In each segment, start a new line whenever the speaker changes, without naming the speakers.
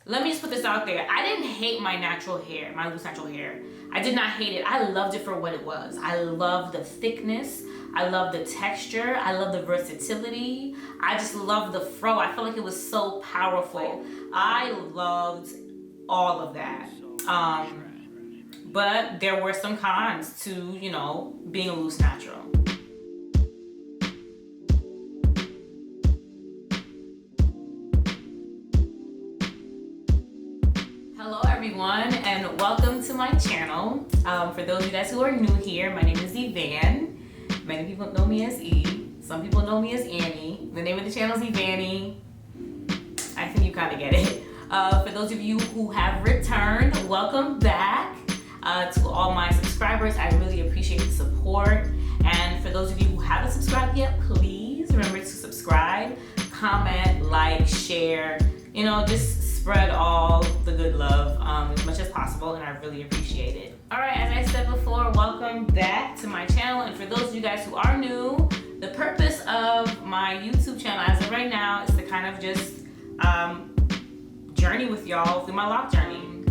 Let me just put this out there. I didn't hate my natural hair, my loose natural hair. I did not hate it. I loved it for what it was. I love the thickness. I love the texture. I love the versatility. I just love the fro. I felt like it was so powerful. I loved all of that. But there were some cons to, being a loose natural. Hello everyone, and welcome to my channel. For those of you guys who are new here, my name is Evan. Many people know me as E. Some people know me as Annie. The name of the channel is Evannie. I think you kind of get it. For those of you who have returned, welcome back. To all my subscribers, I really appreciate the support. And for those of you who haven't subscribed yet, please remember to subscribe, comment, like, share, just spread all the good love as much as possible, and I really appreciate it. All right, as I said before, welcome back to my channel. And for those of you guys who are new, the purpose of my YouTube channel as of right now is to kind of just journey with y'all through my lock journey.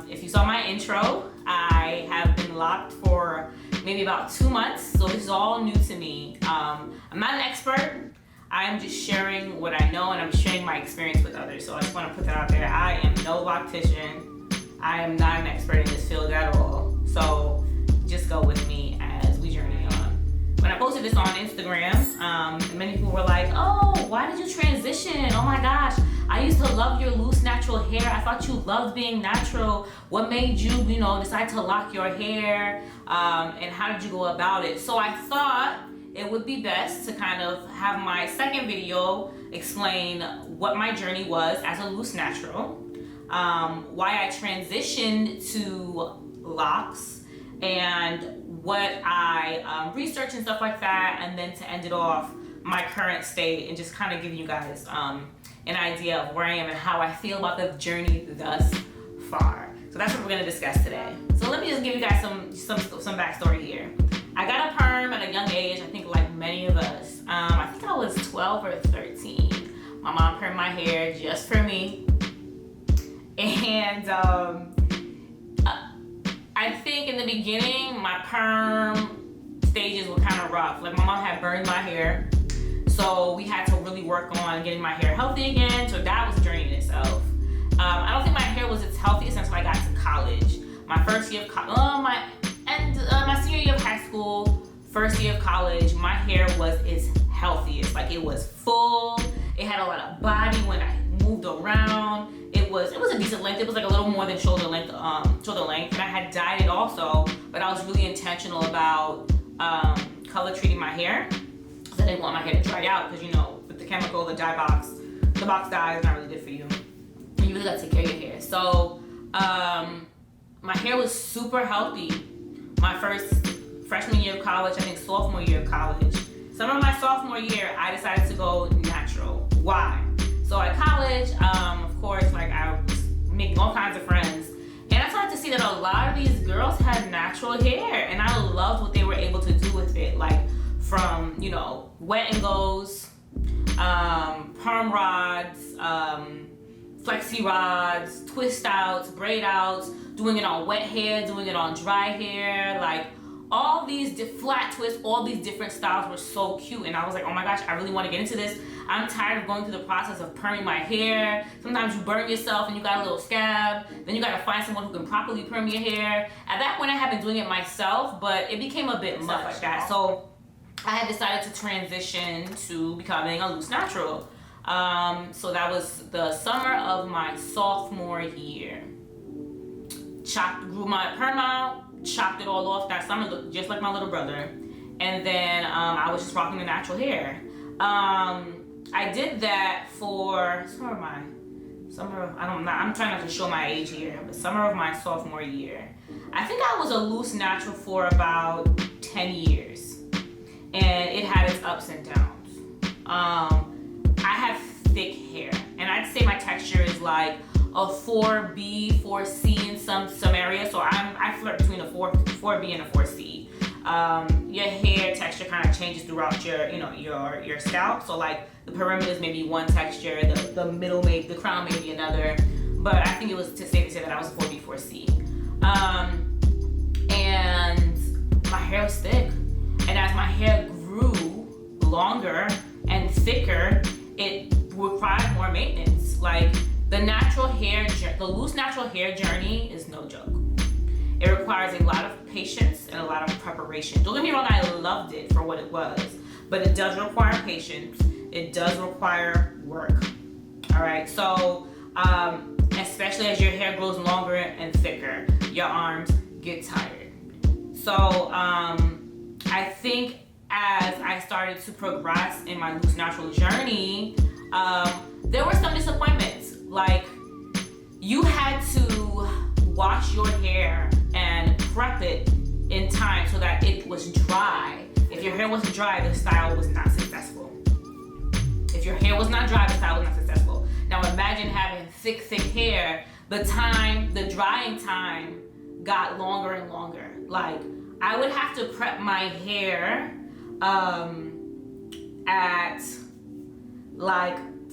If you saw my intro, I have been locked for maybe about 2 months, so this is all new to me. I'm not an expert. I am just sharing what I know, and I'm sharing my experience with others. So I just want to put that out there. I am no loctician. I am not an expert in this field at all. So just go with me as we journey on. When I posted this on Instagram, many people were like, "Oh, why did you transition? Oh my gosh, I used to love your loose natural hair. I thought you loved being natural. What made you, decide to lock your hair? And how did you go about it?" So I thought it would be best to kind of have my second video explain what my journey was as a loose natural, why I transitioned to locks, and what I researched and stuff like that, and then to end it off, my current state, and just kind of give you guys an idea of where I am and how I feel about the journey thus far. So that's what we're gonna discuss today. So let me just give you guys some backstory here. I got a perm at a young age, I think like many of us. I think I was 12 or 13. My mom permed my hair just for me. And I think in the beginning, my perm stages were kind of rough. Like my mom had burned my hair, so we had to really work on getting my hair healthy again. So that was a journey in itself. I don't think my hair was its healthiest until I got to college. My first year of college, my senior year of high school, first year of college, my hair was its healthiest. Like it was full. It had a lot of body when I moved around. It was a decent length. It was like a little more than shoulder length. And I had dyed it also, but I was really intentional about color treating my hair. I didn't want my hair to dry out because with the chemical, the box dye is not really good for you. And you really got to take care of your hair. So my hair was super healthy. My first freshman year of college, I think sophomore year of college. Summer of my sophomore year, I decided to go natural. Why? So at college, of course, I was making all kinds of friends. And I started to see that a lot of these girls had natural hair. And I loved what they were able to do with it. Like from, wet and goes, perm rods, flexi rods, twist outs, braid outs, doing it on wet hair, doing it on dry hair, like all these flat twists, all these different styles were so cute. And I was like, oh my gosh, I really want to get into this. I'm tired of going through the process of perming my hair. Sometimes you burn yourself and you got a little scab. Then you got to find someone who can properly perm your hair. At that point, I had been doing it myself, but it became a bit much like that. So I had decided to transition to becoming a loose natural. So that was the summer of my sophomore year. Grew my perm out, chopped it all off that summer, just like my little brother. And then I was just rocking the natural hair. I did that for I'm trying not to show my age here, but summer of my sophomore year. I think I was a loose natural for about 10 years. And it had its ups and downs. I have thick hair, and I'd say my texture is like a 4B, 4C in some areas. So I flirt between a 4B and a 4C. Your hair texture kind of changes throughout your scalp. So like the perimeters may be one texture, the middle the crown may be another. but I think it was safe to say that I was 4B4C. And my hair was thick. And as my hair grew longer and thicker, it required more maintenance. Like the loose natural hair journey is no joke. It requires a lot of patience and a lot of preparation. Don't get me wrong, I loved it for what it was, but it does require patience. It does require work. All right, so especially as your hair grows longer and thicker, your arms get tired. So I think as I started to progress in my loose natural journey, there were some disappointments. Like you had to wash your hair and prep it in time so that it was dry. If your hair wasn't dry, the style was not successful. If your hair was not dry, the style was not successful. Now imagine having thick hair. The drying time got longer and longer. Like I would have to prep my hair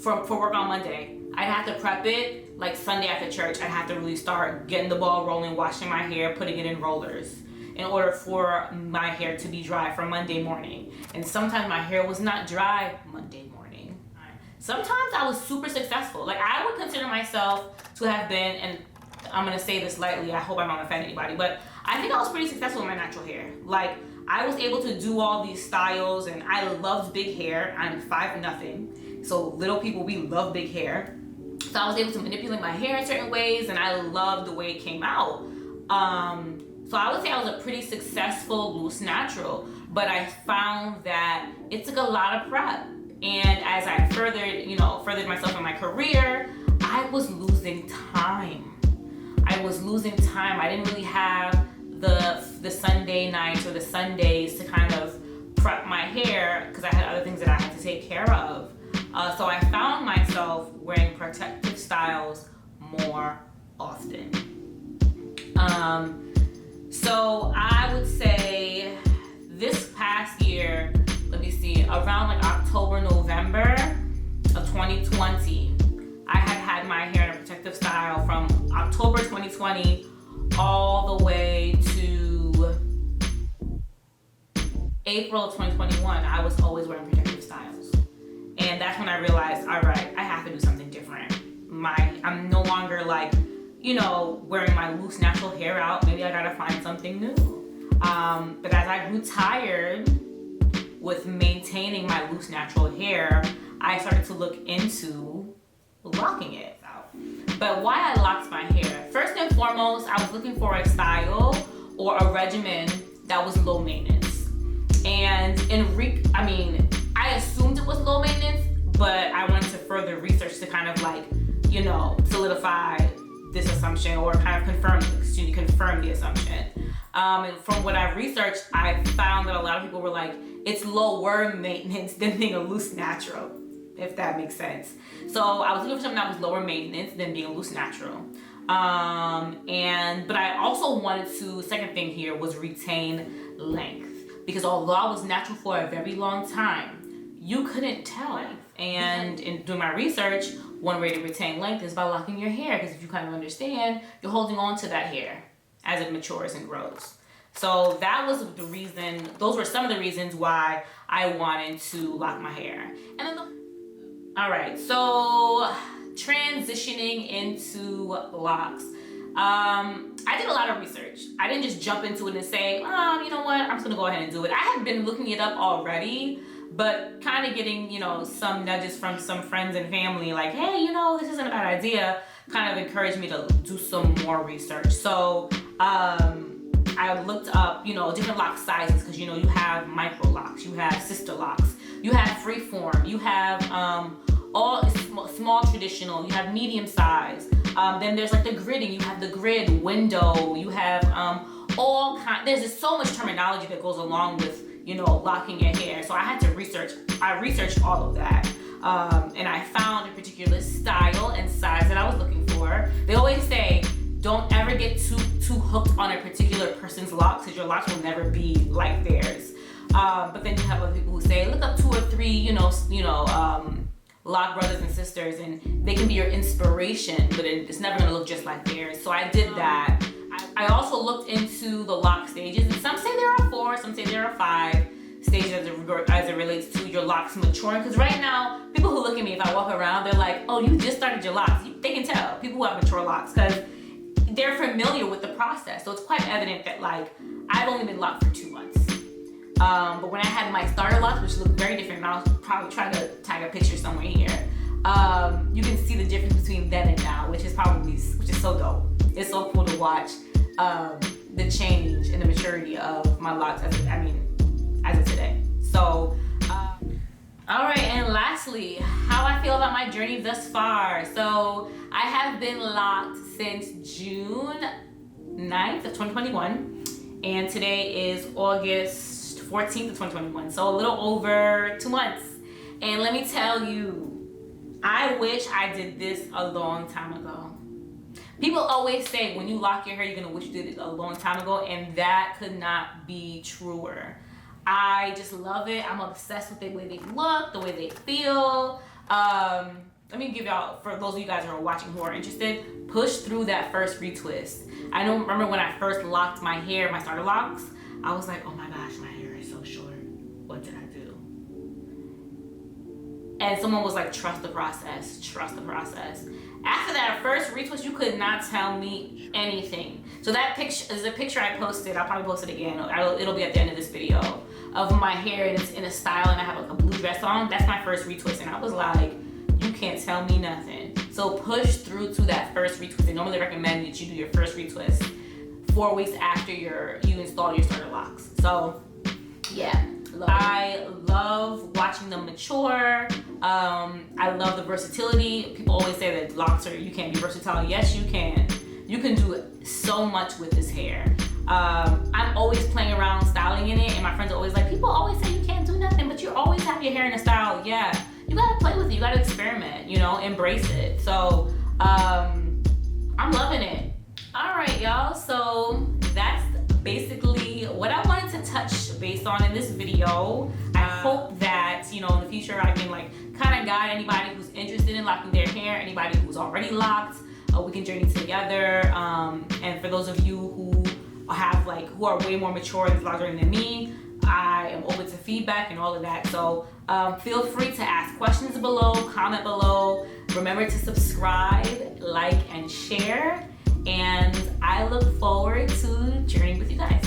for work on Monday. I'd have to prep it like Sunday after church. I'd have to really start getting the ball rolling, washing my hair, putting it in rollers in order for my hair to be dry for Monday morning. And sometimes my hair was not dry Monday morning. Sometimes I was super successful. Like I would consider myself to have been, and I'm gonna say this lightly, I hope I don't offend anybody, but I think I was pretty successful with my natural hair. Like I was able to do all these styles, and I loved big hair. I'm 5'0", so little people, we love big hair. So I was able to manipulate my hair in certain ways, and I loved the way it came out. So I would say I was a pretty successful loose natural, but I found that it took a lot of prep. And as I furthered myself in my career, I was losing time. I didn't really have the Sunday nights or the Sundays to kind of prep my hair because I had other things that I had to take care of. So I found myself wearing protective styles more often. So I would say this past year, let me see, around like October, November of 2020, I had my hair in a protective style from October 2020 all the way to April of 2021. I was always wearing protective styles. And that's when I realized, all right, I have to do something different. I'm no longer like, wearing my loose natural hair out. Maybe I gotta find something new. But as I grew tired with maintaining my loose natural hair, I started to look into locking it out. But why I locked my hair? First and foremost, I was looking for a style or a regimen that was low maintenance. And I assumed it was low maintenance, but I wanted to further research to kind of solidify this assumption or kind of confirm the assumption. And from what I've researched, I found that a lot of people were like, it's lower maintenance than being a loose natural, if that makes sense. So I was looking for something that was lower maintenance than being a loose natural. But I also wanted to, second thing here was retain length. Because although I was natural for a very long time, you couldn't tell. And in doing my research, one way to retain length is by locking your hair. Because if you kind of understand, you're holding on to that hair as it matures and grows. So that was the reason, those were some of the reasons why I wanted to lock my hair. All right, so transitioning into locks. I did a lot of research. I didn't just jump into it and say, you know what, I'm just gonna go ahead and do it. I had been looking it up already, but kind of getting, some nudges from some friends and family like, hey, this isn't a bad idea, kind of encouraged me to do some more research. So I looked up, different lock sizes because, you have micro locks, you have sister locks, you have freeform, you have all small traditional, you have medium size. Then there's like the gridding, you have the grid window, you have there's just so much terminology that goes along with, locking your hair. So I had to researched all of that. And I found a particular style and size that I was looking for. They always say, don't ever get too hooked on a particular person's locks because your locks will never be like theirs. But then you have other people who say, look up 2 or 3, lock brothers and sisters, and they can be your inspiration, but it's never gonna look just like theirs. So I did that. I also looked into the lock stages, and some say there are 4, some say there are 5 stages as it relates to your locks maturing. Because right now, people who look at me, if I walk around, they're like, oh, you just started your locks. They can tell, people who have mature locks, because they're familiar with the process. So it's quite evident that like, I've only been locked for 2 months. But when I had my starter locks, which looked very different, and I'll probably try to tag a picture somewhere here, you can see the difference between then and now, which is so dope. It's so cool to watch the change in the maturity of my locks as of today. So, all right, and lastly, how I feel about my journey thus far. So I have been locked since June 9th of 2021, and today is August 14th of 2021, so a little over 2 months. And let me tell you, I wish I did this a long time ago. People always say when you lock your hair, you're gonna wish you did it a long time ago, and that could not be truer. I just love it. I'm obsessed with the way they look, the way they feel. Let me give y'all, for those of you guys who are watching who are interested, push through that first retwist. I don't remember when I first locked my hair, my starter locks, I was like, oh my gosh, my hair is so short. What did I do? And someone was like, trust the process, trust the process. After that first retwist, you could not tell me anything. So that picture is a picture I posted. I'll probably post it again. It'll be at the end of this video, of my hair, and it's in a style, and I have like a blue dress on. That's my first retwist, and I was like, you can't tell me nothing. So push through to that first retwist. They normally recommend that you do your first retwist 4 weeks after you install your starter locks. So yeah, I love watching them mature. I love the versatility. People always say that locks you can't be versatile. Yes, you can. You can do so much with this hair. I'm always playing around styling in it, and my friends are always like, people always say you can't do nothing, but you always have your hair in a style. Yeah, you gotta play with it, you gotta experiment, embrace it. So I'm loving it. All right, y'all, so that's basically what I wanted to touch base on in this video. I hope that, in the future I can kind of guide anybody who's interested in locking their hair, anybody who's already locked. We can journey together. And for those of you who are way more mature in this lock journey than me, I am open to feedback and all of that. So feel free to ask questions below, comment below. Remember to subscribe, like, and share. And I look forward to journeying with you guys.